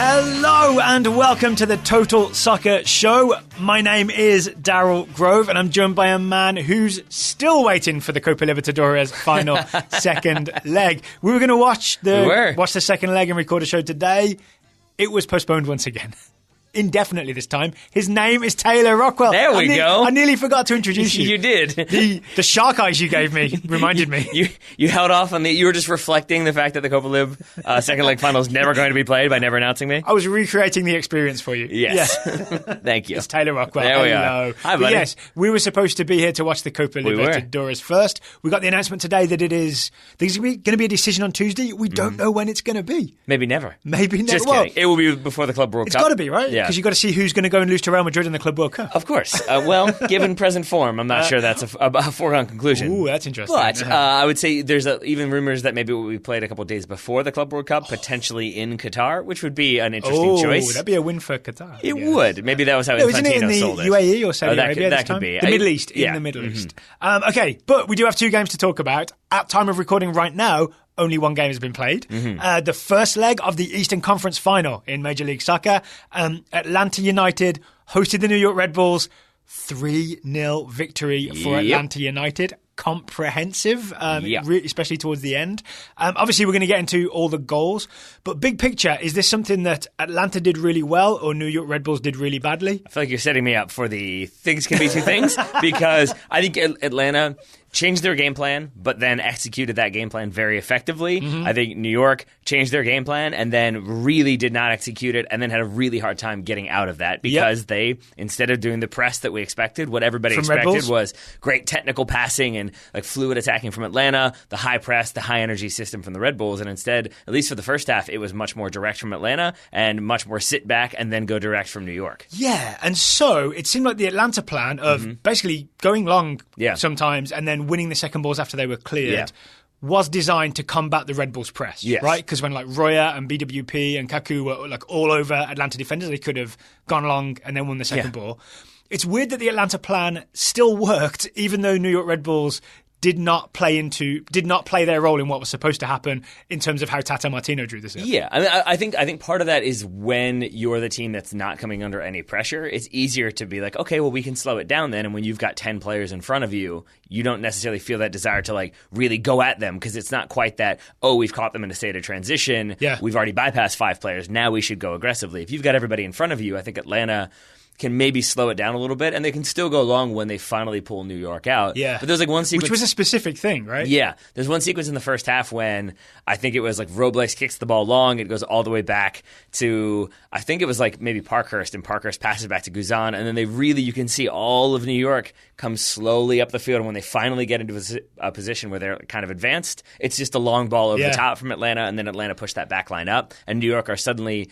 Hello and welcome to the Total Soccer Show. My name is Daryl Grove and I'm joined by a man who's still waiting for the Copa Libertadores final second leg. We were going to watch the second leg and record a show today. It was postponed once again. Indefinitely this time. His name is Taylor Rockwell. There we go. I nearly forgot to introduce you. You did. The shark eyes you gave me reminded me. You held off on you were just reflecting the fact that the Copa Lib second leg final is never going to be played by never announcing me. I was recreating the experience for you. Yes. Yeah. Thank you. It's Taylor Rockwell. There we are. Hi, buddy. Yes, we were supposed to be here to watch the Copa Libertadores first. We got the announcement today that there's going to be a decision on Tuesday. We don't know when it's going to be. Maybe never. Just kidding. It will be before the Club World Cup. It's got to be, right? Yeah. Because you've got to see who's going to go and lose to Real Madrid in the Club World Cup. Of course. Well, given present form, I'm not sure that's a foregone conclusion. Ooh, that's interesting. But I would say there's even rumors that maybe we played a couple of days before the Club World Cup, potentially in Qatar, which would be an interesting choice. That'd be a win for Qatar. It would. Maybe that was how isn't it in Infantino the sold it. UAE or Saudi Arabia that could be. The Middle East. In the Middle East. Okay, but we do have two games to talk about. At time of recording right now, only one game has been played. The first leg of the Eastern Conference final in Major League Soccer. Atlanta United hosted the New York Red Bulls. 3-0 victory for Atlanta United. Comprehensive, especially towards the end. Obviously, we're going to get into all the goals. But big picture, is this something that Atlanta did really well or New York Red Bulls did really badly? I feel like you're setting me up for the things can be two things because I think Atlanta changed their game plan, but then executed that game plan very effectively. I think New York changed their game plan and then really did not execute it and then had a really hard time getting out of that because they, instead of doing the press that we expected, what everybody expected was great technical passing and like fluid attacking from Atlanta, the high press, the high energy system from the Red Bulls. And instead, at least for the first half, it was much more direct from Atlanta and much more sit back and then go direct from New York. Yeah, and so it seemed like the Atlanta plan of basically going long sometimes and then winning the second balls after they were cleared was designed to combat the Red Bulls press, right? Because when like Roya and BWP and Kaku were like all over Atlanta defenders, they could have gone long and then won the second ball. It's weird that the Atlanta plan still worked, even though New York Red Bulls did not play their role in what was supposed to happen in terms of how Tata Martino drew this up. Yeah, I mean, I think part of that is when you're the team that's not coming under any pressure, it's easier to be like, okay, well, we can slow it down then. And when you've got 10 players in front of you, you don't necessarily feel that desire to like really go at them because it's not quite that, oh, we've caught them in a state of transition. We've already bypassed 5 players. Now we should go aggressively. If you've got everybody in front of you, I think Atlanta can maybe slow it down a little bit, and they can still go long when they finally pull New York out. But there's like one sequence, which was a specific thing, right? Yeah, there's one sequence in the first half when I think it was like Robles kicks the ball long, it goes all the way back to I think it was like maybe Parkhurst, and Parkhurst passes back to Guzan, and then you can see all of New York come slowly up the field, and when they finally get into a position where they're kind of advanced, it's just a long ball over the top from Atlanta, and then Atlanta pushed that back line up, and New York are suddenly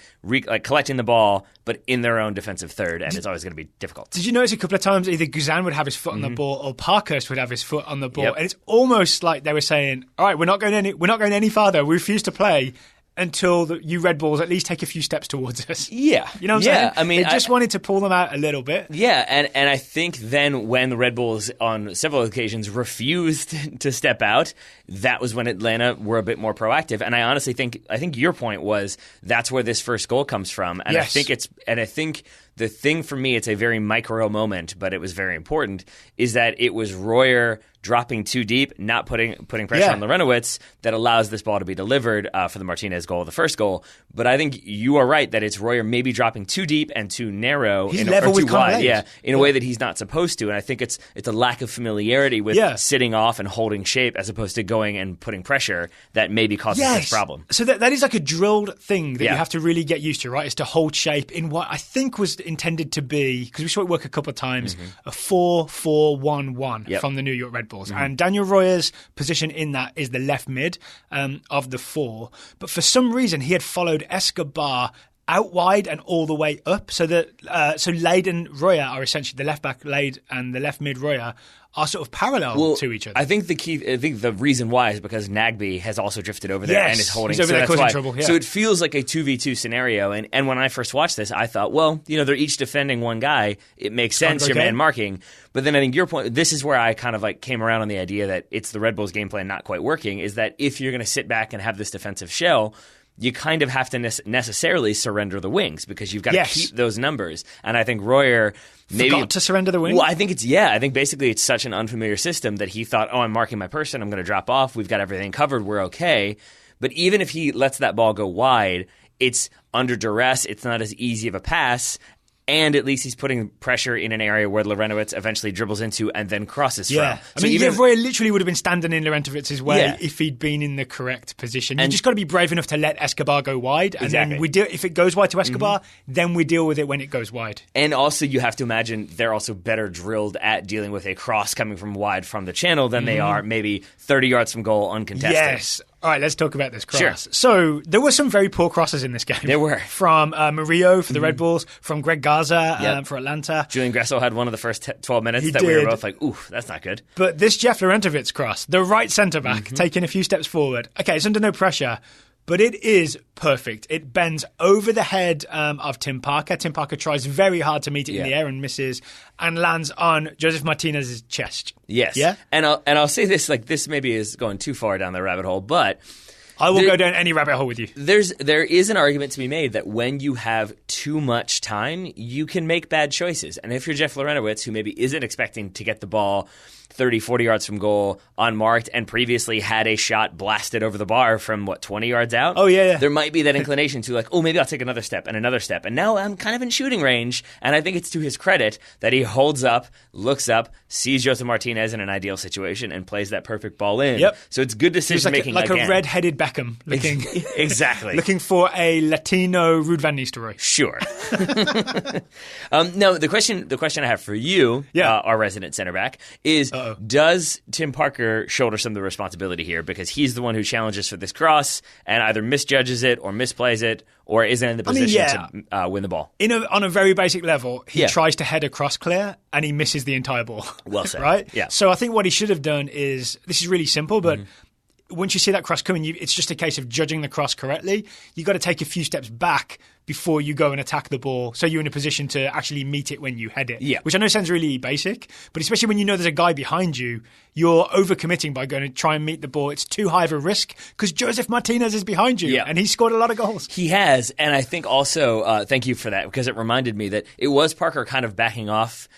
collecting the ball, but in their own defensive third, and it's always going to be difficult. Did you notice a couple of times either Guzan would have his foot on the ball or Parkhurst would have his foot on the ball, and it's almost like they were saying, "All right, we're not going any farther. We refuse to play until you Red Bulls at least take a few steps towards us." Yeah, you know what I'm saying? I mean, they just wanted to pull them out a little bit. Yeah, and I think then when the Red Bulls on several occasions refused to step out, that was when Atlanta were a bit more proactive. And I honestly think your point was that's where this first goal comes from. And I think the thing for me, it's a very micro moment, but it was very important, is that it was Royer dropping too deep, not putting pressure on Lorenowitz that allows this ball to be delivered for the Martinez goal, the first goal. But I think you are right that it's Royer maybe dropping too deep and too narrow, he's level or too with wide, in a way that he's not supposed to. And I think it's a lack of familiarity with sitting off and holding shape as opposed to going and putting pressure that maybe causes this problem. So that is like a drilled thing that you have to really get used to, right? Is to hold shape in what I think was intended to be, because we saw it work a couple of times, a 4-4-1-1 from the New York Red Bulls. And Daniel Royer's position in that is the left mid of the 4. But for some reason, he had followed Escobar out wide and all the way up. So that so Lade and Royer are essentially the left back Lade and the left mid Royer are sort of parallel to each other. I think the reason why is because Nagby has also drifted over there and is holding. He's over there causing trouble. So it feels like a 2v2 scenario. And when I first watched this, I thought, well, they're each defending one guy. It makes sense, your man marking. But then I think your point, this is where I kind of like came around on the idea that it's the Red Bulls game plan not quite working, is that if you're going to sit back and have this defensive shell, you kind of have to necessarily surrender the wings because you've got Yes. to keep those numbers. And I think Royer maybe Forgot to surrender the wing? Well, I think I think basically it's such an unfamiliar system that he thought, I'm marking my person, I'm going to drop off, we've got everything covered, we're okay. But even if he lets that ball go wide, it's under duress, it's not as easy of a pass. And at least he's putting pressure in an area where Larentowicz eventually dribbles into and then crosses from. I mean, Royer literally would have been standing in Larentowicz's way if he'd been in the correct position. You just got to be brave enough to let Escobar go wide. And then if it goes wide to Escobar, then we deal with it when it goes wide. And also you have to imagine they're also better drilled at dealing with a cross coming from wide from the channel than they are maybe 30 yards from goal uncontested. Yes. All right, let's talk about this cross. Sure. So there were some very poor crosses in this game. There were. From Murillo for the Red Bulls, from Greg Garza for Atlanta. Julian Gressel had one of the first 12 minutes He we did. were both like, ooh, that's not good. But this Jeff Larentovicz cross, the right centre-back, taking a few steps forward. Okay, it's under no pressure, but it is perfect. It bends over the head of Tim Parker. Tim Parker tries very hard to meet it in the air and misses, and lands on Joseph Martinez's chest. Yes. Yeah? And I'll say this, like this maybe is going too far down the rabbit hole, but I will go down any rabbit hole with you. There is an argument to be made that when you have too much time, you can make bad choices. And if you're Jeff Larentowicz, who maybe isn't expecting to get the ball 30, 40 yards from goal unmarked and previously had a shot blasted over the bar from, 20 yards out? Oh, yeah. There might be that inclination to maybe I'll take another step and another step. And now I'm kind of in shooting range. And I think it's to his credit that he holds up, looks up, sees Joseph Martinez in an ideal situation and plays that perfect ball in. Yep. So it's good decision-making like again. a red-headed Beckham looking Exactly. looking for a Latino Ruud van Nistelrooy. Sure. No, the question I have for you, our resident center back, is does Tim Parker shoulder some of the responsibility here? Because he's the one who challenges for this cross and either misjudges it or misplays it or isn't in the position to win the ball. On a very basic level, he tries to head a cross clear and he misses the entire ball. Well said. Right? Yeah. So I think what he should have done is, this is really simple, but once you see that cross coming, it's just a case of judging the cross correctly. You've got to take a few steps back before you go and attack the ball, so you're in a position to actually meet it when you head it. Yeah. Which I know sounds really basic, but especially when you know there's a guy behind you, you're overcommitting by going to try and meet the ball. It's too high of a risk because Joseph Martinez is behind you, and he's scored a lot of goals. He has, and I think also, thank you for that, because it reminded me that it was Parker kind of backing off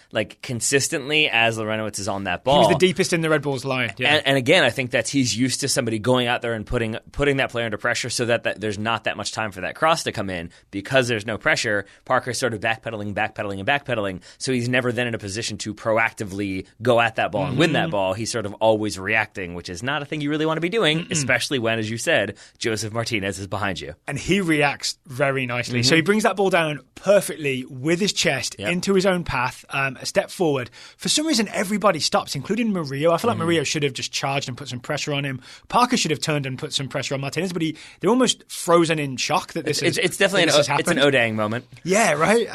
consistently as Larentowicz is on that ball. He was the deepest in the Red Bulls line. Yeah. And again, I think that's he's used to somebody going out there and putting that player under pressure so that there's not that much time for that cross to come in. Because there's no pressure, Parker's sort of backpedaling. So he's never then in a position to proactively go at that ball and win that ball. He's sort of always reacting, which is not a thing you really want to be doing, especially when, as you said, Joseph Martinez is behind you. And he reacts very nicely. So he brings that ball down perfectly with his chest into his own path, a step forward. For some reason, everybody stops, including Murillo. I feel like Murillo should have just charged and put some pressure on him. Parker should have turned and put some pressure on Martinez, but they're almost frozen in shock that this It's definitely it's an Odang moment. Yeah, right?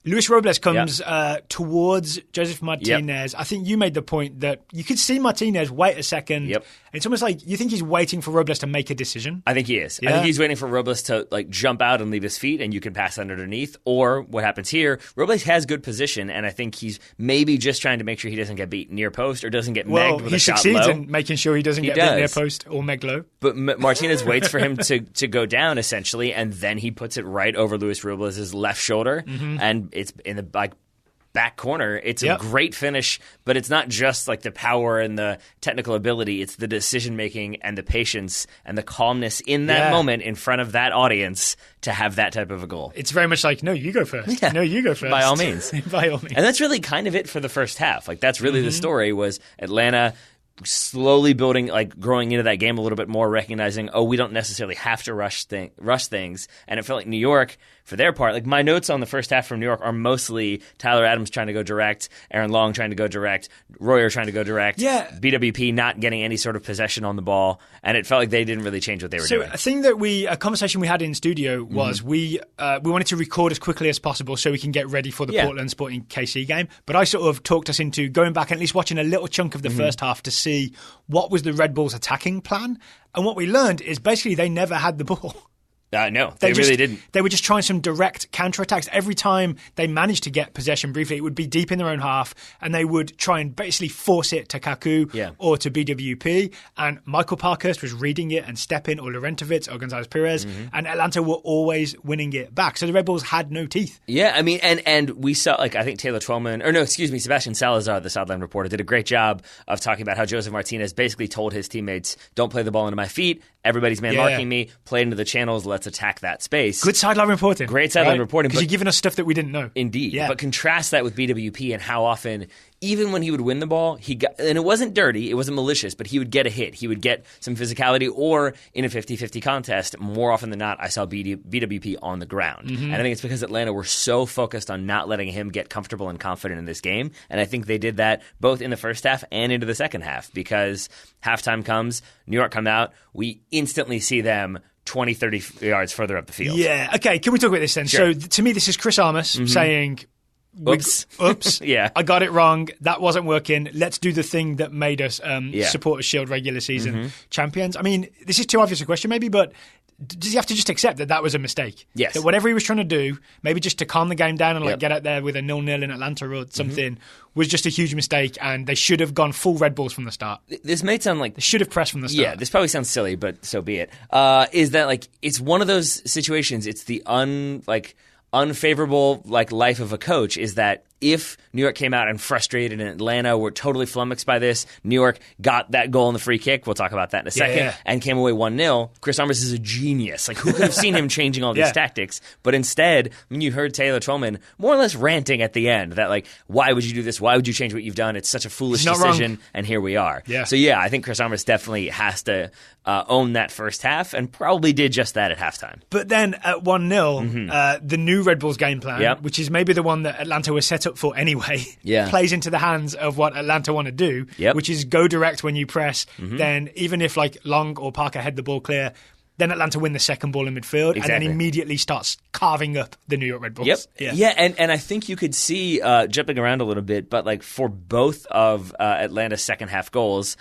Luis Robles comes towards Joseph Martinez. I think you made the point that you could see Martinez wait a second. Yep. It's almost like you think he's waiting for Robles to make a decision. I think he is. Yeah. I think he's waiting for Robles to jump out and leave his feet and you can pass underneath. Or what happens here, Robles has good position and I think he's maybe just trying to make sure he doesn't get beat near post or doesn't get megged with a shot low. He succeeds in making sure he doesn't get beat near post or megged low. But Martinez waits for him to go down essentially and then he puts it right over Luis Robles' left shoulder and it's in the back corner. It's a great finish, but it's not just the power and the technical ability. It's the decision making and the patience and the calmness in that moment in front of that audience to have that type of a goal. It's very much like, no, you go first. Yeah. No, you go first. By all means. By all means. And that's really kind of it for the first half. That's really the story was Atlanta slowly building, growing into that game a little bit more, recognizing, we don't necessarily have to rush things. And it felt like New York, for their part, my notes on the first half from New York are mostly Tyler Adams trying to go direct, Aaron Long trying to go direct, Royer trying to go direct, BWP not getting any sort of possession on the ball, and it felt like they didn't really change what they were doing. So a thing that a conversation we had in studio was we wanted to record as quickly as possible so we can get ready for the Portland Sporting KC game, but I sort of talked us into going back and at least watching a little chunk of the first half to see what was the Red Bulls' attacking plan, and what we learned is basically they never had the ball. No, they really didn't. They were just trying some direct counterattacks. Every time they managed to get possession briefly, it would be deep in their own half, and they would try and basically force it to Kaku or to BWP. And Michael Parkhurst was reading it and stepping, or Laurentowicz or Gonzalez Perez, and Atlanta were always winning it back. So the Red Bulls had no teeth. Yeah, I mean, and we saw, I think Sebastian Salazar, the sideline reporter, did a great job of talking about how Joseph Martinez basically told his teammates, don't play the ball into my feet, everybody's man-marking me, play into the channels, let's attack that space. Good sideline reporting. Great sideline reporting. Because you're giving us stuff that we didn't know. Indeed. Yeah. But contrast that with BWP and how often, even when he would win the ball, and it wasn't dirty, it wasn't malicious, but he would get a hit. He would get some physicality, or in a 50-50 contest, more often than not, I saw BWP on the ground. And I think it's because Atlanta were so focused on not letting him get comfortable and confident in this game. And I think they did that both in the first half and into the second half, because halftime comes, New York come out, we instantly see them 20, 30 yards further up the field. Yeah. Okay, can we talk about this then? Sure. So to me, this is Chris Armas saying, Oops. Yeah. I got it wrong. That wasn't working. Let's do the thing that made us Supporters Shield regular season champions. I mean, this is too obvious a question maybe, but does he have to just accept that that was a mistake? Yes. That whatever he was trying to do, maybe just to calm the game down and get out there with a 0-0 in Atlanta or something, was just a huge mistake, and they should have gone full Red Bulls from the start. This may sound like... They should have pressed from the start. Yeah, this probably sounds silly, but so be it. Is that, it's one of those situations, it's the unfavorable life of a coach, is that if New York came out and frustrated and Atlanta were totally flummoxed by this, New York got that goal in the free kick, we'll talk about that in a second, and came away 1-0, Chris Armas is a genius. Who could have seen him changing all these tactics? But instead, you heard Taylor Twellman more or less ranting at the end that, why would you do this? Why would you change what you've done? It's such a foolish decision, and here we are. Yeah. So I think Chris Armas definitely has to own that first half, and probably did just that at halftime. But then at 1-0, the new Red Bulls game plan, which is maybe the one that Atlanta was set up for anyway, plays into the hands of what Atlanta want to do, which is go direct when you press. Then even if Long or Parker head the ball clear, then Atlanta win the second ball in midfield and then immediately starts carving up the New York Red Bulls. And I think you could see, jumping around a little bit, but for both of Atlanta's second half goals,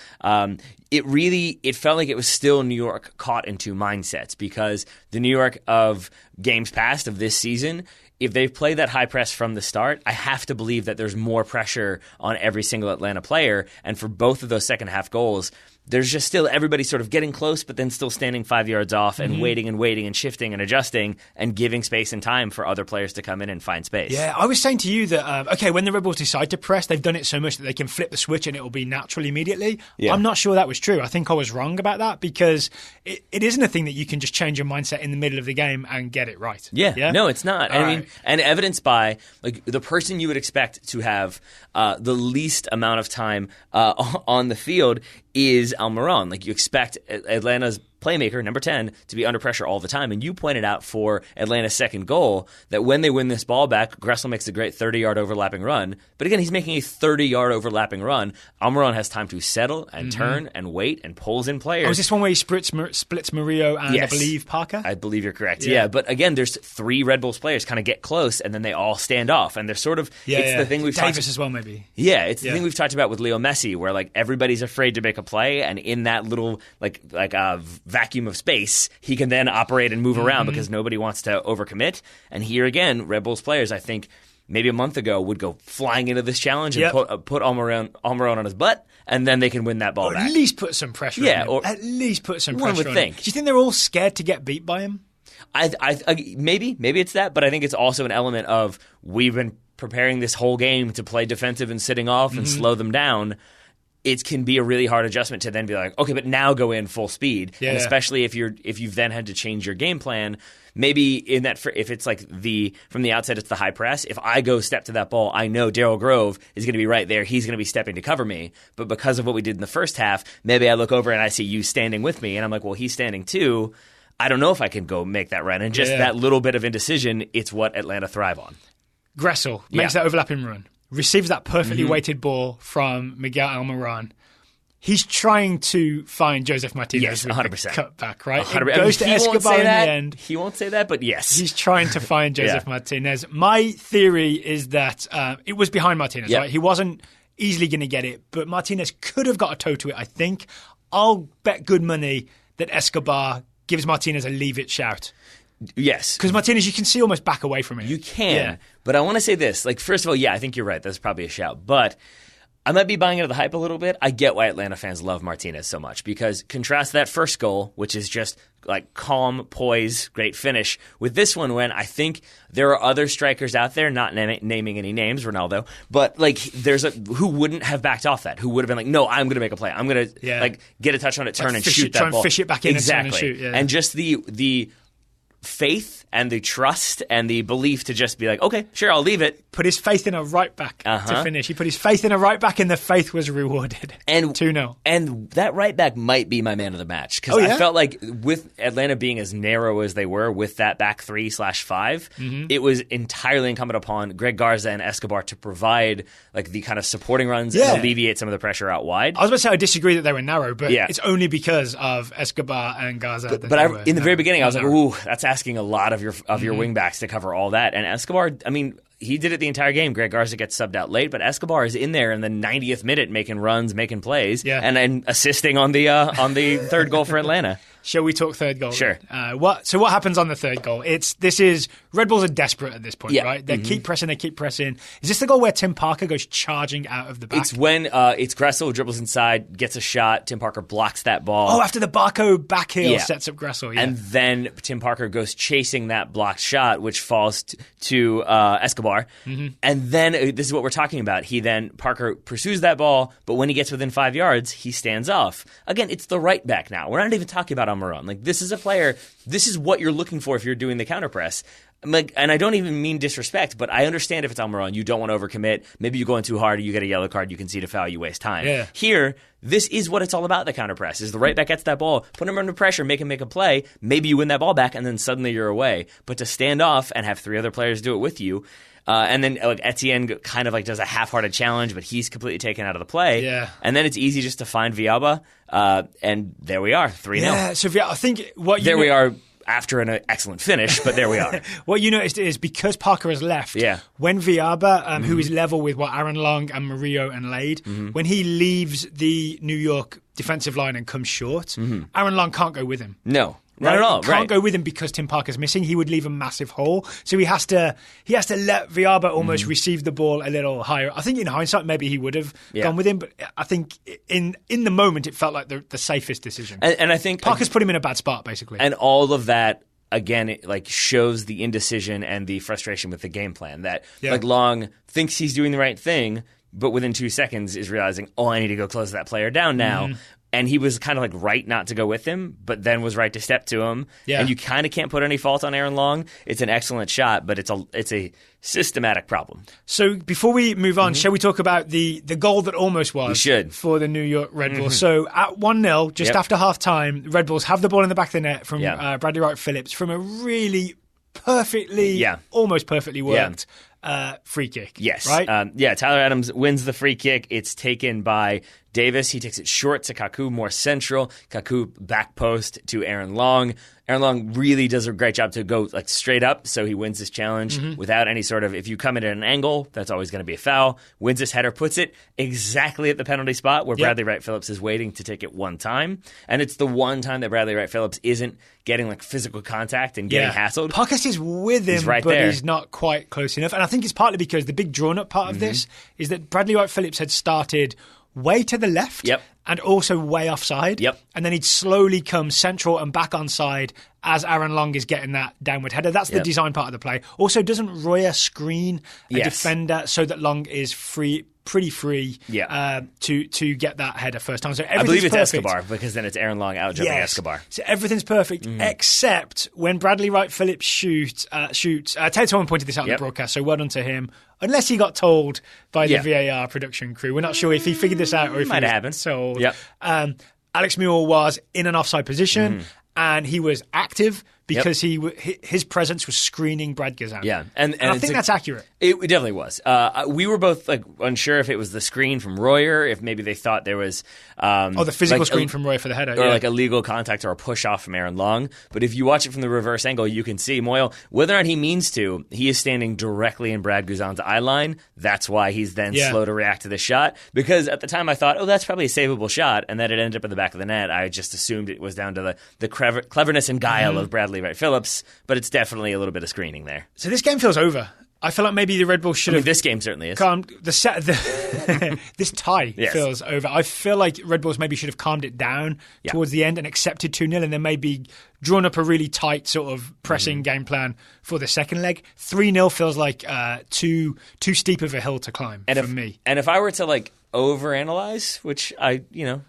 it felt like it was still New York caught in two mindsets, because the New York of games past of this season, if they've played that high press from the start, I have to believe that there's more pressure on every single Atlanta player. And for both of those second half goals, there's just still everybody sort of getting close, but then still standing 5 yards off and waiting and shifting and adjusting and giving space and time for other players to come in and find space. Yeah, I was saying to you that, when the Red Bulls decide to press, they've done it so much that they can flip the switch and it will be natural immediately. Yeah. I'm not sure that was true. I think I was wrong about that, because it isn't a thing that you can just change your mindset in the middle of the game and get it right. Yeah? No, it's not. And evidenced by the person you would expect to have the least amount of time on the field is Almiron. You expect Atlanta's playmaker, number 10, to be under pressure all the time. And you pointed out for Atlanta's second goal that when they win this ball back, Gressel makes a great 30-yard overlapping run. But again, he's making a 30-yard overlapping run. Almiron has time to settle and turn and wait and pulls in players. Oh, is this one where he splits Murillo and I believe Parker? I believe you're correct. Yeah. But again, there's three Red Bulls players kind of get close and then they all stand off. And they're sort of, the thing we've Davis as well, maybe. Yeah, it's the thing we've talked about with Leo Messi, where everybody's afraid to make a play, and in that little vacuum of space, he can then operate and move around because nobody wants to overcommit. And here again, Red Bulls players, I think maybe a month ago, would go flying into this challenge and put Almiron on his butt, and then they can win that ball back. At least put some pressure on him. Or at least put some pressure on him. Do you think they're all scared to get beat by him? Maybe it's that, but I think it's also an element of we've been preparing this whole game to play defensive and sitting off and slow them down. It can be a really hard adjustment to then be like, okay, but now go in full speed. And especially if you've then had to change your game plan. Maybe in that, if it's from the outset, it's the high press. If I go step to that ball, I know Daryl Grove is going to be right there. He's going to be stepping to cover me. But because of what we did in the first half, maybe I look over and I see you standing with me, and I'm like, well, he's standing too. I don't know if I can go make that run. And just that little bit of indecision, it's what Atlanta thrive on. Gressel makes that overlapping run. Receives that perfectly weighted ball from Miguel Almiron. He's trying to find Joseph Martinez with 100%. The cutback, right? 100%. It goes to Escobar in the end. He won't say that, but yes. He's trying to find Joseph Martinez. My theory is that it was behind Martinez, right? He wasn't easily going to get it, but Martinez could have got a toe to it, I think. I'll bet good money that Escobar gives Martinez a leave it shout. Yes. Because Martinez, you can see almost back away from it. You can. But I want to say this. Like, first of all, I think you're right. That's probably a shout. But I might be buying into the hype a little bit. I get why Atlanta fans love Martinez so much, because contrast that first goal, which is just like calm, poise, great finish, with this one when I think there are other strikers out there, not naming any names, Ronaldo, but like who wouldn't have backed off that, who would have been like, no, I'm going to make a play. I'm going to like get a touch on it, turn and shoot that ball. Try and fish it back in exactly. and turn and shoot. Yeah. And just the faith and the trust and the belief to just be like, okay, sure, I'll leave it. Put his faith in a right back to finish. He put his faith in a right back, and the faith was rewarded. And 2-0. And that right back might be my man of the match, because I felt like with Atlanta being as narrow as they were with that back 3/5, it was entirely incumbent upon Greg Garza and Escobar to provide like the kind of supporting runs and alleviate some of the pressure out wide. I was about to say I disagree that they were narrow, but it's only because of Escobar and Garza. But in the very beginning, I was like, ooh, that's asking a lot of your wing backs to cover all that. And Escobar, I mean, he did it the entire game. Greg Garza gets subbed out late, but Escobar is in there in the 90th minute making runs, making plays, and assisting on the third goal for Atlanta. Shall we talk third goal? Sure. So what happens on the third goal? Red Bulls are desperate at this point, right? They keep pressing. Is this the goal where Tim Parker goes charging out of the back? It's when it's Gressel dribbles inside, gets a shot. Tim Parker blocks that ball. Oh, after the Barco back heel sets up Gressel. Yeah. And then Tim Parker goes chasing that blocked shot, which falls to Escobar. And then this is what we're talking about. Parker pursues that ball, but when he gets within 5 yards, he stands off. Again, it's the right back now. We're not even talking about Almiron. Like, this is a player, this is what you're looking for if you're doing the counter press. Like, and I don't even mean disrespect, but I understand if it's Almiron, you don't want to overcommit. Maybe you go in too hard, you get a yellow card, you concede a foul, you waste time. Yeah. Here, this is what it's all about, the counter press, is the right back gets that ball, put him under pressure, make him make a play, maybe you win that ball back, and then suddenly you're away. But to stand off and have 3 other players do it with you, and then like Etienne kind of like does a half-hearted challenge, but he's completely taken out of the play. Yeah. And then it's easy just to find Villalba, and there we are, 3-0. Yeah, so I think what you there we are after an excellent finish, but there we are. What you noticed is because Parker has left, when Villalba, who is level with Aaron Long and Murillo and Lade, when he leaves the New York defensive line and comes short, Aaron Long can't go with him. No. Not at all. He can't go with him because Tim Parker's missing. He would leave a massive hole. So he has to let Villalba almost receive the ball a little higher. I think in hindsight, maybe he would have gone with him, but I think in the moment it felt like the safest decision. And I think Parker's put him in a bad spot, basically. And all of that, again, it like shows the indecision and the frustration with the game plan. That like Long thinks he's doing the right thing, but within 2 seconds is realizing, oh, I need to go close that player down now. And he was kind of like right not to go with him, but then was right to step to him. Yeah. And you kind of can't put any fault on Aaron Long. It's an excellent shot, but it's a systematic problem. So before we move on, shall we talk about the goal that almost was for the New York Red Bulls? So at 1-0, just after half-time, Red Bulls have the ball in the back of the net from Bradley Wright Phillips from a really almost perfectly worked free kick. Yes. Right? Tyler Adams wins the free kick. It's taken by Davis. He takes it short to Kaku, more central. Kaku back post to Aaron Long. Aaron Long really does a great job to go like straight up, so he wins this challenge without any sort of, if you come in at an angle, that's always going to be a foul. Wins this header, puts it exactly at the penalty spot where Bradley Wright Phillips is waiting to take it one time. And it's the one time that Bradley Wright Phillips isn't getting like physical contact and getting hassled. Parkas is with him, but he's not quite close enough. And I think it's partly because the big drawn-up part of this is that Bradley Wright Phillips had started way to the left and also way offside. And then he'd slowly come central and back onside as Aaron Long is getting that downward header. That's the design part of the play. Also, doesn't Royer screen a defender so that Long is pretty free to get that header first time? So I believe it's perfect. Escobar, because then it's Aaron Long out jumping Escobar. So everything's perfect except when Bradley Wright Phillips shoots. Taylor Tolman pointed this out on the broadcast, so well done to him. Unless he got told by the VAR production crew. We're not sure if he figured this out or if might he have was told. Alex Mule was in an offside position and he was active because his presence was screening Brad Gazan. And I think that's accurate. It definitely was. We were both like unsure if it was the screen from Royer, if maybe they thought there was the physical screen from Royer for the header, or like a legal contact or a push off from Aaron Long. But if you watch it from the reverse angle, you can see Moyle, whether or not he means to, he is standing directly in Brad Guzan's eye line. That's why he's then slow to react to the shot. Because at the time I thought, that's probably a savable shot, and that it ended up in the back of the net. I just assumed it was down to the cleverness and guile of Bradley Levi Phillips, but it's definitely a little bit of screening there. So this game feels over. I feel like maybe the Red Bulls should have... this game certainly is. Calmed this tie feels over. I feel like Red Bulls maybe should have calmed it down towards the end and accepted 2-0 and then maybe drawn up a really tight sort of pressing game plan for the second leg. 3-0 feels like too steep of a hill to climb for me. And if I were to overanalyze, which I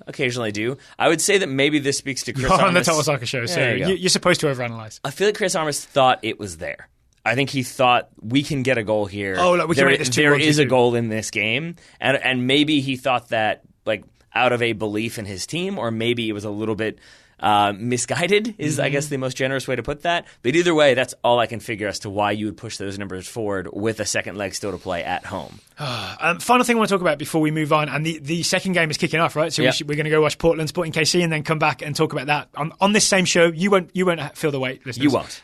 occasionally do, I would say that maybe this speaks to Chris Armas. You're on the Total Soccer Show, so you're supposed to overanalyze. I feel like Chris Armas thought it was there. I think he thought we can get a goal here. Oh, look, we can make this 2-1. There is a goal in this game, and maybe he thought that out of a belief in his team, or maybe it was a little bit misguided. Is I guess the most generous way to put that. But either way, that's all I can figure as to why you would push those numbers forward with a second leg still to play at home. Final thing I want to talk about before we move on, and the second game is kicking off, right? So we're going to go watch Portland Sporting KC and then come back and talk about that on this same show. You won't feel the wait, listeners. You won't.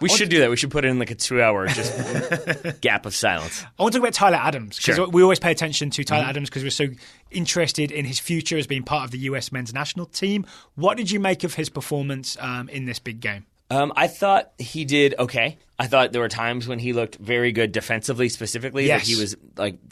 We should do that. We should put it in a 2-hour just gap of silence. I want to talk about Tyler Adams because we always pay attention to Tyler Adams because we're so interested in his future as being part of the US men's national team. What did you make of his performance in this big game? I thought he did okay. I thought there were times when he looked very good defensively, specifically. Yes. That he was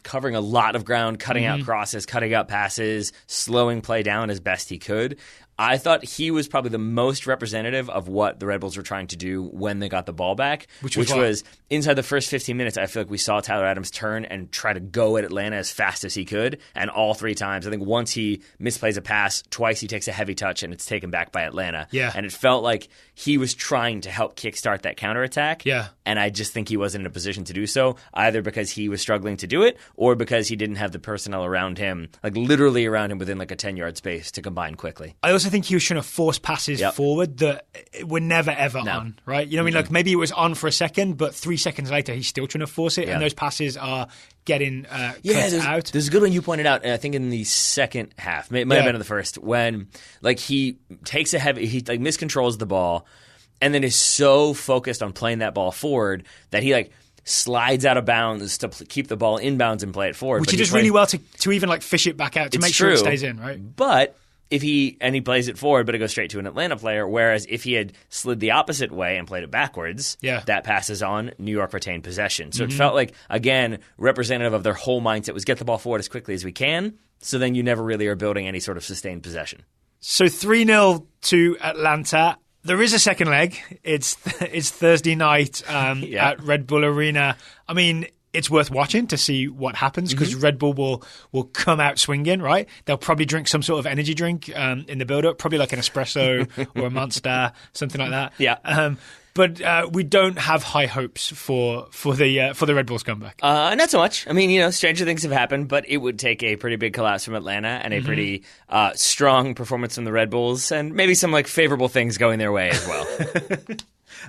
covering a lot of ground, cutting out crosses, cutting out passes, slowing play down as best he could. I thought he was probably the most representative of what the Red Bulls were trying to do when they got the ball back, which was inside the first 15 minutes, I feel like we saw Tyler Adams turn and try to go at Atlanta as fast as he could, and all 3 times. I think once he misplays a pass, twice he takes a heavy touch, and it's taken back by Atlanta. Yeah. And it felt like he was trying to help kickstart that counterattack. Yeah. And I just think he wasn't in a position to do so, either because he was struggling to do it or because he didn't have the personnel around him, literally around him within a 10-yard space to combine quickly. I also think he was trying to force passes forward that were never, ever on, right? You know what I mean? Maybe it was on for a second, but 3 seconds later, he's still trying to force it, and those passes are getting cut out. There's a good one you pointed out, I think in the second half, might have been in the first, when he takes he miscontrols the ball, and then is so focused on playing that ball forward that he slides out of bounds to keep the ball inbounds and play it forward. Which he does really well to even fish it back out to make sure it stays in, right? But if he plays it forward, but it goes straight to an Atlanta player, whereas if he had slid the opposite way and played it backwards, that passes on, New York retained possession. So it felt again, representative of their whole mindset was get the ball forward as quickly as we can, so then you never really are building any sort of sustained possession. So 3-0 to Atlanta. There is a second leg. It's Thursday night at Red Bull Arena. I mean, it's worth watching to see what happens because Red Bull will come out swinging, right? They'll probably drink some sort of energy drink in the build-up, probably like an espresso or a Monster, something like that. Yeah. But we don't have high hopes for the Red Bulls comeback. Not so much. I mean, stranger things have happened, but it would take a pretty big collapse from Atlanta and a pretty strong performance from the Red Bulls, and maybe some favorable things going their way as well.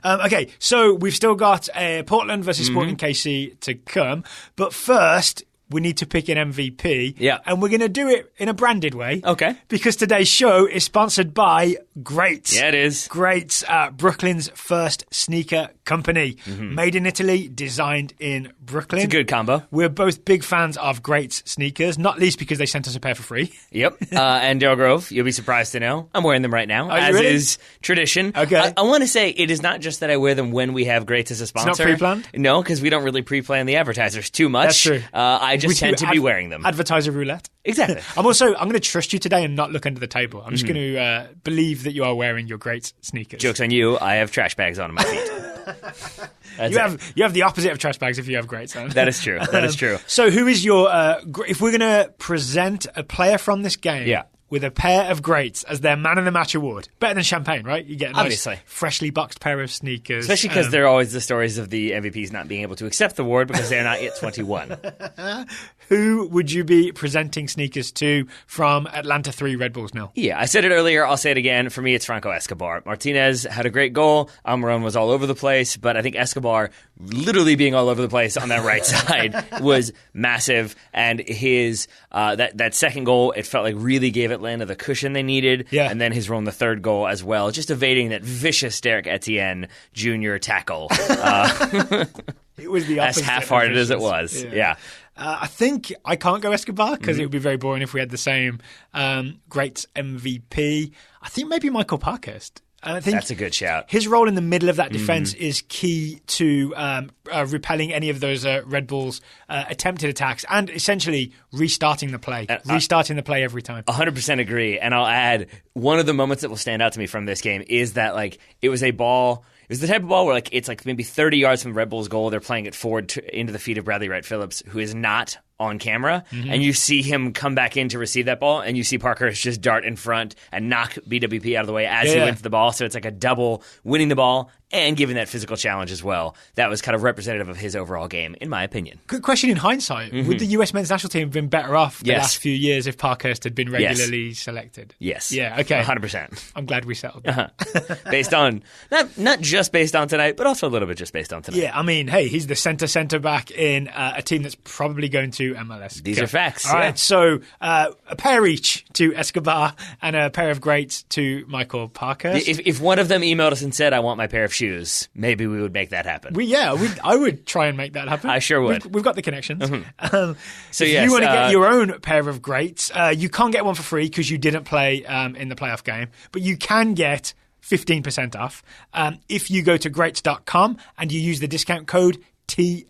Okay, so we've still got Portland versus Sporting KC to come, but first we need to pick an MVP. Yeah. And we're going to do it in a branded way. Okay. Because today's show is sponsored by Greats. Yeah, it is. Greats, Brooklyn's first sneaker company. Made in Italy, designed in Brooklyn. It's a good combo. We're both big fans of Greats sneakers, not least because they sent us a pair for free. Yep. And Daryl Grove, you'll be surprised to know, I'm wearing them right now, as really? is tradition. Okay. I want to say it is not just that I wear them when we have Greats as a sponsor. It's not pre-planned? No, because we don't really pre-plan the advertisers too much. That's true. I just tend to be wearing them. Advertiser roulette. Exactly. I'm going to trust you today and not look under the table. I'm just going to believe that you are wearing your Greats sneakers. Joke's on you. I have trash bags on my feet. You have the opposite of trash bags if you have Greats on. That is true. That is true. So who is your... if we're going to present a player from this game... with a pair of Greats as their Man of the Match award. Better than champagne, right? You get a nice, freshly boxed pair of sneakers. Especially because there are always the stories of the MVPs not being able to accept the award because they're not yet 21. Who would you be presenting sneakers to from Atlanta 3 Red Bulls 0? Yeah, I said it earlier. I'll say it again. For me, it's Franco Escobar. Martinez had a great goal. Almiron was all over the place. But I think Escobar, literally being all over the place on that right side, was massive. And his that second goal, it felt like really gave Atlanta the cushion they needed. Yeah. And then his role in the third goal as well, just evading that vicious Derek Etienne Jr. tackle. It was the as half-hearted as it was. Yeah. I think I can't go Escobar because it would be very boring if we had the same Greats MVP. I think maybe Michael Parkhurst. And I think that's a good shout. His role in the middle of that defense is key to repelling any of those Red Bulls' attempted attacks and essentially restarting the play. Restarting the play every time. 100% agree. And I'll add, one of the moments that will stand out to me from this game is that like it was a ball. It was the type of ball where like it's like maybe 30 yards from Red Bull's goal. They're playing it forward into the feet of Bradley Wright Phillips, who is not on camera, and you see him come back in to receive that ball, and you see Parkhurst just dart in front and knock BWP out of the way as he wins the ball. So it's like a double winning the ball and giving that physical challenge as well. That was kind of representative of his overall game, in my opinion. Good question in hindsight. Would the US men's national team have been better off the last few years if Parkhurst had been regularly selected? Yes. Yeah, okay. 100%. I'm glad we settled that. Based on, not just based on tonight, but also a little bit just based on tonight. Yeah, I mean, hey, he's the centre back in a team that's probably going to MLS. These are facts. All right, so a pair each to Escobar and a pair of greats to Michael Parkhurst. If one of them emailed us and said, I want my pair of shoes, maybe we would make that happen. I would try and make that happen. I sure would. We've got the connections. So if yes, you want to get your own pair of greats, you can't get one for free because you didn't play in the playoff game, but you can get 15% off if you go to greats.com and you use the discount code TSS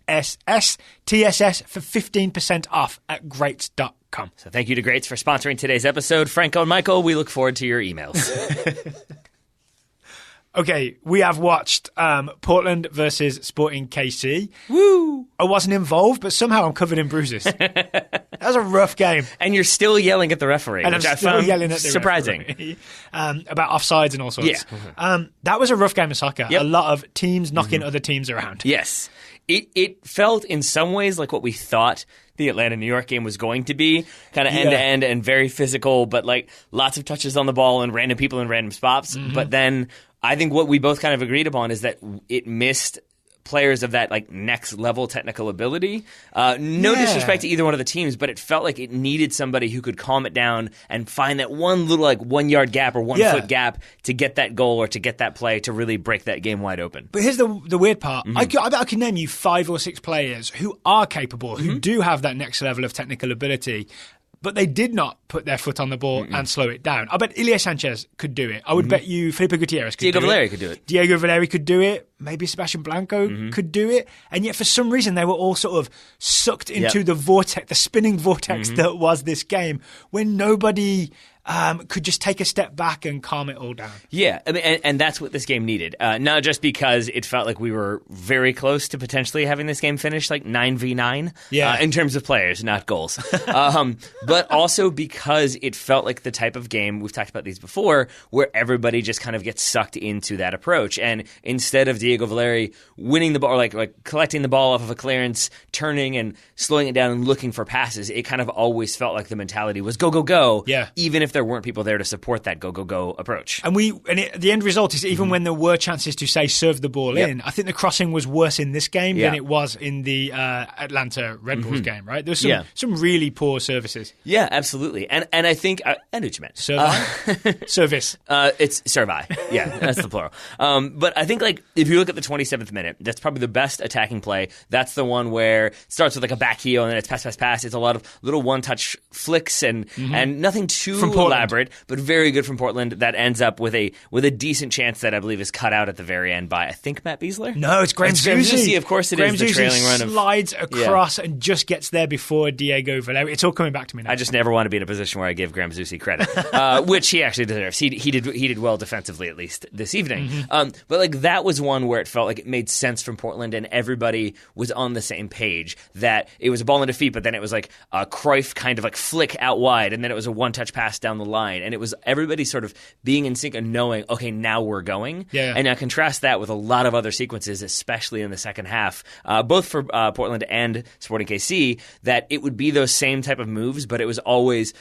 for 15% off at greats.com. So thank you to Greats for sponsoring today's episode. Franco and Michael, we look forward to your emails. Okay, we have watched Portland versus Sporting KC. Woo! I wasn't involved, but somehow I'm covered in bruises. That was a rough game. And you're still yelling at the referee, And which I'm I still found yelling at the surprising. referee, about offsides and all sorts. Yeah. That was a rough game of soccer. Yep. A lot of teams knocking other teams around. Yes. It felt in some ways like what we thought the Atlanta-New York game was going to be, kind of end-to-end and very physical, but like lots of touches on the ball and random people in random spots. But then I think what we both kind of agreed upon is that it missed players of that like next level technical ability. No disrespect to either one of the teams, but it felt like it needed somebody who could calm it down and find that one little like 1 yard gap or 1 foot gap to get that goal or to get that play to really break that game wide open. But here's the weird part. I bet I can name you 5 or 6 players who are capable, who do have that next level of technical ability, but they did not put their foot on the ball and slow it down. I bet Ilya Sanchez could do it. I would bet you Felipe Gutierrez could do it. Diego Valeri could do it. Diego Valeri could do it. Maybe Sebastian Blanco could do it. And yet for some reason they were all sort of sucked into the vortex, the spinning vortex that was this game, when nobody could just take a step back and calm it all down. Yeah, I mean, and that's what this game needed. Not just because it felt like we were very close to potentially having this game finish like 9v9 in terms of players, not goals. But also because it felt like the type of game, we've talked about these before, where everybody just kind of gets sucked into that approach. And instead of Diego Valeri winning the ball, or like collecting the ball off of a clearance, turning and slowing it down and looking for passes, it kind of always felt like the mentality was go, go, go, even if there weren't people there to support that go approach. And the end result is even when there were chances to say serve the ball in, I think the crossing was worse in this game than it was in the Atlanta Red Bulls game, right? There was some really poor services. Yeah, absolutely. And I think I knew what you meant. Service. It's servi. Yeah, that's the plural. But I think like if you look at the 27th minute, that's probably the best attacking play. That's the one where it starts with like a back heel and then it's pass. It's a lot of little one-touch flicks and nothing too elaborate, but very good from Portland. That ends up with a decent chance that I believe is cut out at the very end by I think Matt Beasler. No, it's Graham Zusi. Of course, it is the trailing run. Slides across and just gets there before Diego Valeri. It's all coming back to me now. I just never want to be in a position where I give Graham Zusi credit, which he actually deserves. He did well defensively at least this evening. But like that was one where it felt like it made sense from Portland and everybody was on the same page that it was a ball into feet, but then it was like a Cruyff kind of like flick out wide, and then it was a one-touch pass down the line, and it was everybody sort of being in sync and knowing, okay, now we're going. And I contrast that with a lot of other sequences, especially in the second half, both for Portland and Sporting KC, that it would be those same type of moves, but it was always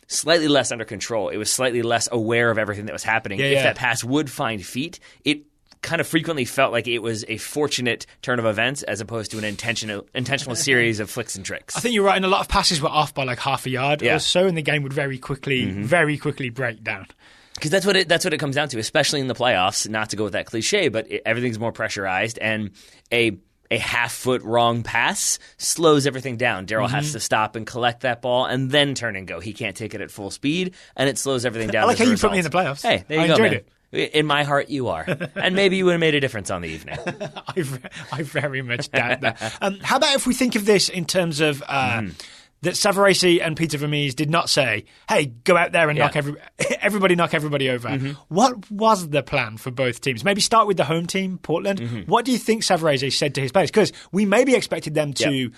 slightly less under control. It was slightly less aware of everything that was happening. If that pass would find feet, it kind of frequently felt like it was a fortunate turn of events as opposed to an intentional series of flicks and tricks. I think you're right, and a lot of passes were off by like half a yard or so, and the game would very quickly break down. Because that's what it comes down to, especially in the playoffs. Not to go with that cliche, but everything's more pressurized, and a half-foot wrong pass slows everything down. Daryl has to stop and collect that ball and then turn and go. He can't take it at full speed, and it slows everything down. I like how you put me in the playoffs. Hey, there you I go, enjoyed man. it. In my heart, you are. And maybe you would have made a difference on the evening. I very much doubt that. How about if we think of this in terms of that Savarese and Peter Vermees did not say, hey, go out there and knock everybody over. What was the plan for both teams? Maybe start with the home team, Portland. What do you think Savarese said to his players? Because we maybe expected them to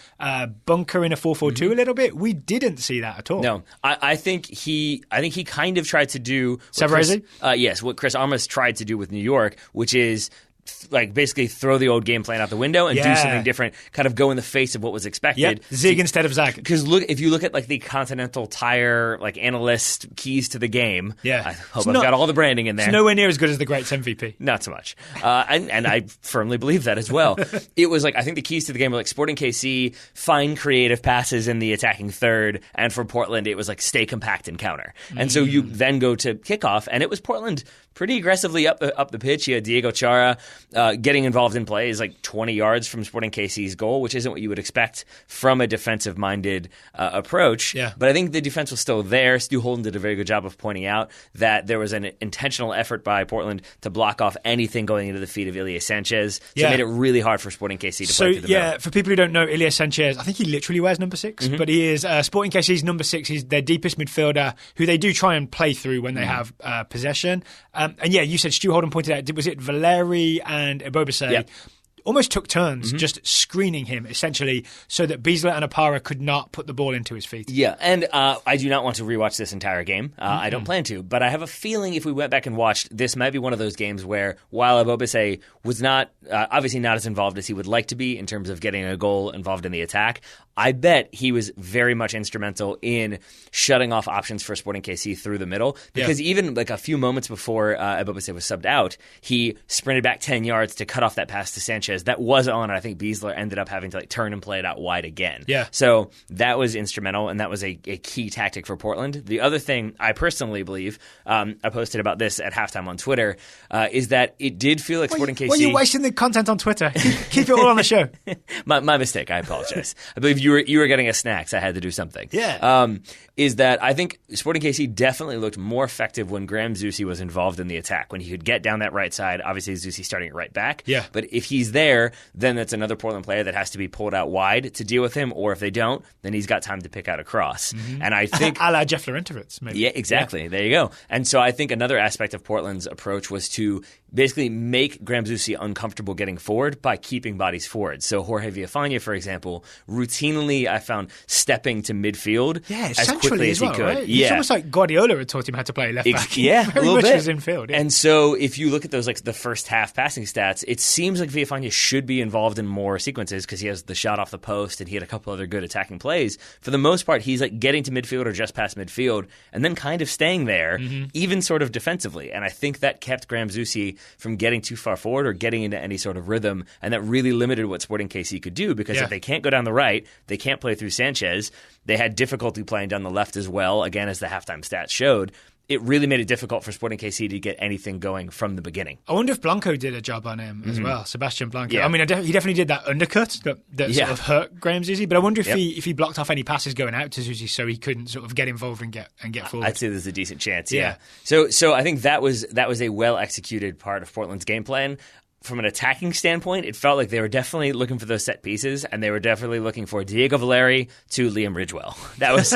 bunker in a 4-4-2 a little bit. We didn't see that at all. No, I think he kind of tried to do Savarese? Yes, what Chris Armas tried to do with New York, which is like basically throw the old game plan out the window and do something different, kind of go in the face of what was expected. Zig instead of Zag. Because if you look at like the Continental Tire like analyst keys to the game, I hope I've got all the branding in there. It's nowhere near as good as the Greats MVP. Not so much. And I firmly believe that as well. It was like, I think the keys to the game were like Sporting KC, find creative passes in the attacking third, and for Portland it was like stay compact and counter. And so you then go to kickoff, and it was Portland pretty aggressively up the pitch. You had Diego Chara getting involved in plays like 20 yards from Sporting KC's goal, which isn't what you would expect from a defensive-minded approach. Yeah. But I think the defense was still there. Stu Holden did a very good job of pointing out that there was an intentional effort by Portland to block off anything going into the feet of Ilie Sanchez. So it made it really hard for Sporting KC to play through the middle. For people who don't know, Ilie Sanchez, I think he literally wears number 6, but he is Sporting KC's number 6. He's their deepest midfielder who they do try and play through when they have possession. And you said Stu Holden pointed out, was it Valeri and Ebobisse almost took turns just screening him, essentially, so that Biesler and Apara could not put the ball into his feet. Yeah, and I do not want to rewatch this entire game. I don't plan to, but I have a feeling if we went back and watched, this might be one of those games where, while Ebobisse was not, obviously not as involved as he would like to be in terms of getting a goal involved in the attack, I bet he was very much instrumental in shutting off options for Sporting KC through the middle, because even like a few moments before Ebobisse was subbed out, he sprinted back 10 yards to cut off that pass to Sanchez. That was on, and I think Biesler ended up having to like turn and play it out wide again. Yeah. So that was instrumental, and that was a key tactic for Portland. The other thing I personally believe, I posted about this at halftime on Twitter, is that it did feel like Sporting KC... Well, you're wasting the content on Twitter. Keep it all on the show. My mistake. I apologize. I believe you were getting us snacks. I had to do something. Yeah. Is that I think Sporting KC definitely looked more effective when Graham Zusi was involved in the attack, when he could get down that right side. Obviously, Zusi starting it right back. Yeah. But if he's there, then that's another Portland player that has to be pulled out wide to deal with him, or if they don't, then he's got time to pick out a cross. And I think... a la Jeff Laurentowicz, maybe. Yeah, exactly. Yeah. There you go. And so I think another aspect of Portland's approach was to basically make Graham Zusi uncomfortable getting forward by keeping bodies forward. So Jorge Villafana, for example, routinely I found stepping to midfield as quickly as he could. Right? It's almost like Guardiola had taught him how to play left back. Yeah, very a little much bit. was in field. Yeah. And so if you look at those, like the first half passing stats, it seems like Villafana should be involved in more sequences because he has the shot off the post and he had a couple other good attacking plays. For the most part, he's like getting to midfield or just past midfield and then kind of staying there, even sort of defensively. And I think that kept Graham Zusi from getting too far forward or getting into any sort of rhythm, and that really limited what Sporting KC could do, because if they can't go down the right, they can't play through Sanchez. They had difficulty playing down the left as well, again, as the halftime stats showed. It really made it difficult for Sporting KC to get anything going from the beginning. I wonder if Blanco did a job on him as well, Sebastian Blanco. Yeah. I mean, he definitely did that undercut that sort of hurt Graham Zusi, but I wonder if he blocked off any passes going out to Zusi so he couldn't sort of get involved and get forward. I'd say there's a decent chance, yeah. So I think that was a well-executed part of Portland's game plan. From an attacking standpoint, it felt like they were definitely looking for those set pieces, and they were definitely looking for Diego Valeri to Liam Ridgewell. That was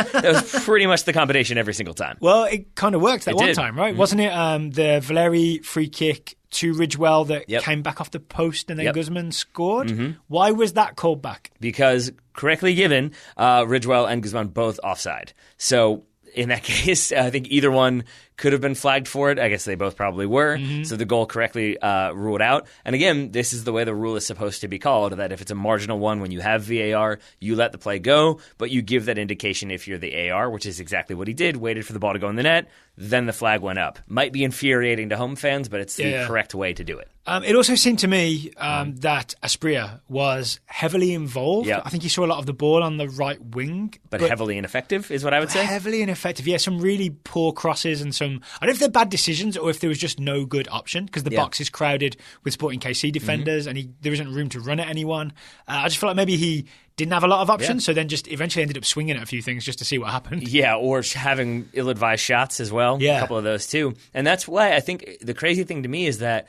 pretty much the combination every single time. Well, it kind of worked that one time, right? Wasn't it the Valeri free kick to Ridgewell that came back off the post and then Guzman scored? Why was that called back? Because, correctly given, Ridgewell and Guzman both offside. So in that case, I think either one could have been flagged for it. I guess they both probably were. So the goal correctly ruled out. And again, this is the way the rule is supposed to be called, that if it's a marginal one when you have VAR, you let the play go, but you give that indication if you're the AR, which is exactly what he did, waited for the ball to go in the net, then the flag went up. Might be infuriating to home fans, but it's the correct way to do it. It also seemed to me that Asprilla was heavily involved. I think he saw a lot of the ball on the right wing. But heavily ineffective is what I would say? Heavily ineffective, yeah. Some really poor crosses and some, I don't know if they're bad decisions or if there was just no good option because the box is crowded with Sporting KC defenders and there isn't room to run at anyone. I just feel like maybe he didn't have a lot of options, so then just eventually ended up swinging at a few things just to see what happened. Yeah, or having ill-advised shots as well. Yeah. A couple of those too. And that's why I think the crazy thing to me is that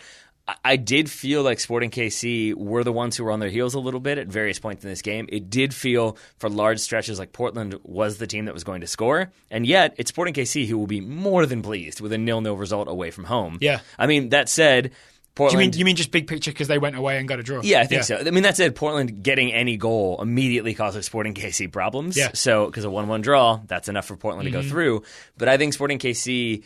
I did feel like Sporting KC were the ones who were on their heels a little bit at various points in this game. It did feel for large stretches like Portland was the team that was going to score, and yet it's Sporting KC who will be more than pleased with a 0-0 result away from home. Yeah. I mean, that said, Portland, you mean just big picture because they went away and got a draw? Yeah, I think so. I mean, that said, Portland getting any goal immediately causes Sporting KC problems. Yeah. So, because a 1-1 draw, that's enough for Portland to go through. But I think Sporting KC,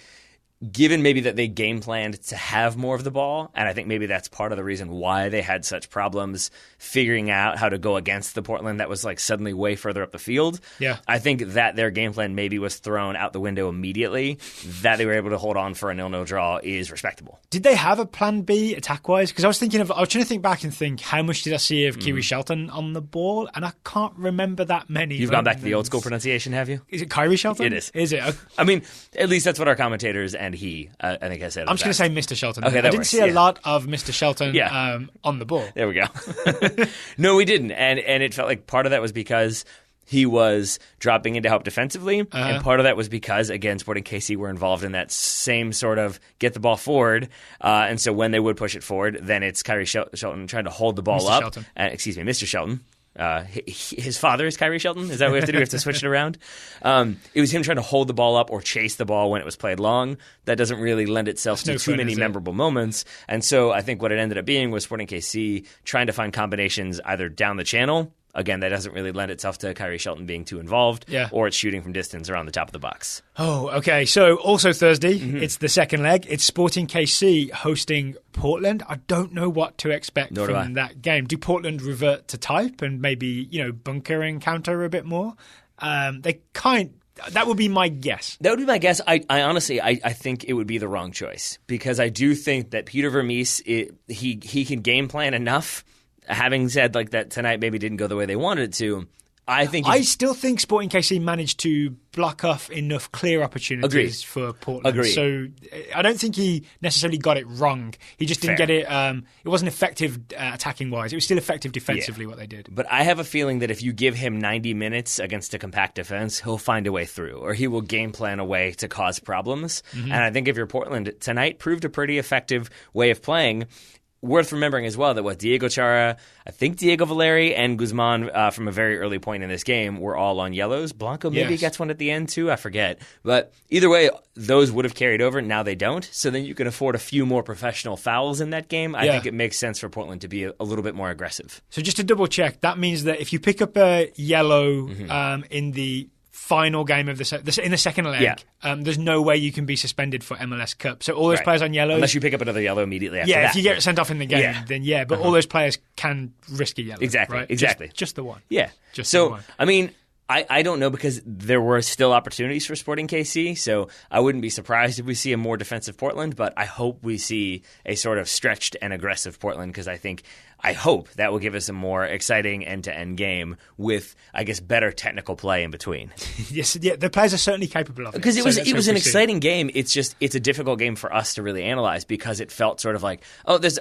given maybe that they game planned to have more of the ball, and I think maybe that's part of the reason why they had such problems figuring out how to go against the Portland that was like suddenly way further up the field. Yeah. I think that their game plan maybe was thrown out the window immediately. That they were able to hold on for a 0-0 draw is respectable. Did they have a plan B attack-wise? Because I was trying to think back and think, how much did I see of Kyrie Shelton on the ball? And I can't remember that many. You've gone back to the old school pronunciation, have you? Is it Kyrie Shelton? It is. Is it? I mean, at least that's what our commentators and he, I think I said. I'm just going to say Mr. Shelton. Okay, I didn't see a lot of Mr. Shelton on the ball. There we go. No, we didn't. And it felt like part of that was because he was dropping in to help defensively, and part of that was because, again, Sporting KC were involved in that same sort of get the ball forward, and so when they would push it forward, then it's Kyrie Shelton trying to hold the ball Mr. up. Shelton. Mr. Shelton. His father is Kyrie Shelton. Is that what we have to do? We have to switch it around. It was him trying to hold the ball up or chase the ball when it was played long. That doesn't really lend itself to too many memorable moments. And so I think what it ended up being was Sporting KC trying to find combinations either down the channel. Again, that doesn't really lend itself to Kyrie Shelton being too involved, or it's shooting from distance around the top of the box. Oh, okay. So also Thursday, it's the second leg. It's Sporting KC hosting Portland. I don't know what to expect from that game. Do Portland revert to type and maybe, bunker and counter a bit more? That would be my guess. That would be my guess. I honestly, I think it would be the wrong choice because I do think that Peter Vermees, he can game plan enough. Having said like that tonight maybe didn't go the way they wanted it to, I still think Sporting KC managed to block off enough clear opportunities for Portland. Agreed. So I don't think he necessarily got it wrong. He just didn't get it. It wasn't effective attacking wise. It was still effective defensively what they did. But I have a feeling that if you give him 90 minutes against a compact defense, he'll find a way through, or he will game plan a way to cause problems. And I think if you're Portland tonight, proved a pretty effective way of playing. Worth remembering as well that Diego Chara, I think Diego Valeri, and Guzman from a very early point in this game were all on yellows. Blanco maybe gets one at the end too, I forget. But either way, those would have carried over. Now they don't. So then you can afford a few more professional fouls in that game. I think it makes sense for Portland to be a little bit more aggressive. So just to double check, that means that if you pick up a yellow in the final game of in the second leg, there's no way you can be suspended for MLS Cup. So all those players on yellows, unless you pick up another yellow immediately after that. Yeah, if you get sent off in the game, then but all those players can risk a yellow. Exactly, right? exactly. Just the one. Yeah. The one. I mean, I don't know because there were still opportunities for Sporting KC, so I wouldn't be surprised if we see a more defensive Portland, but I hope we see a sort of stretched and aggressive Portland because I hope that will give us a more exciting end-to-end game with, I guess, better technical play in between. Yes, the players are certainly capable of it. Because it was an exciting game. It's a difficult game for us to really analyze because it felt sort of like, he gave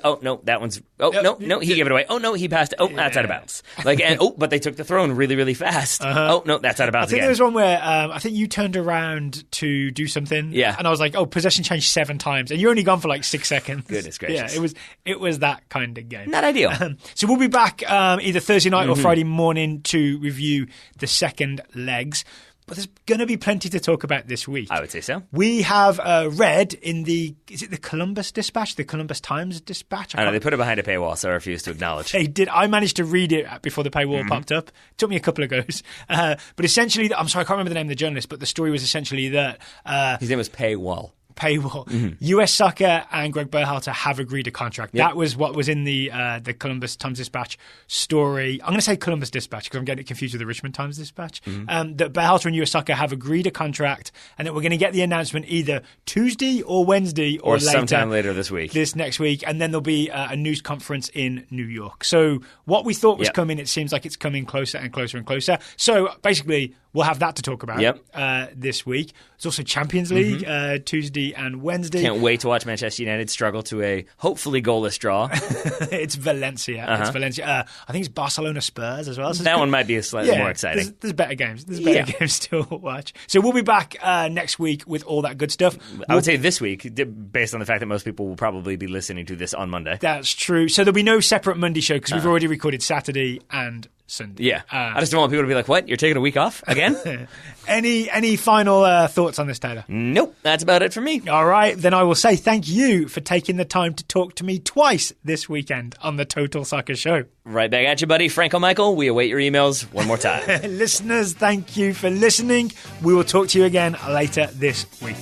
it away. Oh no, he passed. Oh, that's out of bounds. But they took the throw really, really fast. Oh no, that's out of bounds. I think there was one where I think you turned around to do something. Yeah, and I was like, possession changed 7 times, and you're only gone for like 6 seconds. Goodness gracious. Yeah, it was that kind of game. Not ideal. So we'll be back either Thursday night or Friday morning to review the second legs. But there's going to be plenty to talk about this week. I would say so. We have read in is it the Columbus Dispatch? The Columbus Times Dispatch? I don't know. They put it behind a paywall, so I refuse to acknowledge. They did. I managed to read it before the paywall popped up. It took me a couple of goes. But essentially, I'm sorry, I can't remember the name of the journalist, but the story was essentially that... his name was Paywall. paywall. US Soccer and Greg Berhalter have agreed a contract. Yep. That was what was in the Columbus Times-Dispatch story. I'm going to say Columbus Dispatch because I'm getting it confused with the Richmond Times-Dispatch. That Berhalter and US Soccer have agreed a contract, and that we're going to get the announcement either Tuesday or Wednesday or later, sometime later this week. This next week, and then there'll be a news conference in New York. So what we thought was coming, it seems like it's coming closer and closer and closer. So basically, we'll have that to talk about this week. There's also Champions League Tuesday and Wednesday. Can't wait to watch Manchester United struggle to a hopefully goalless draw. It's Valencia. It's Valencia. I think it's Barcelona Spurs as well. So that one might be slightly more exciting. There's better games. There's better games to watch. So we'll be back next week with all that good stuff. I would say this week, based on the fact that most people will probably be listening to this on Monday. That's true. So there'll be no separate Monday show because we've already recorded Saturday and Sunday. Yeah. I just don't want people to be like, what? You're taking a week off again? Any final thoughts on this, Taylor? Nope. That's about it for me. All right. Then I will say thank you for taking the time to talk to me twice this weekend on the Total Soccer Show. Right back at you, buddy. Franco Michael, we await your emails one more time. Listeners, thank you for listening. We will talk to you again later this week.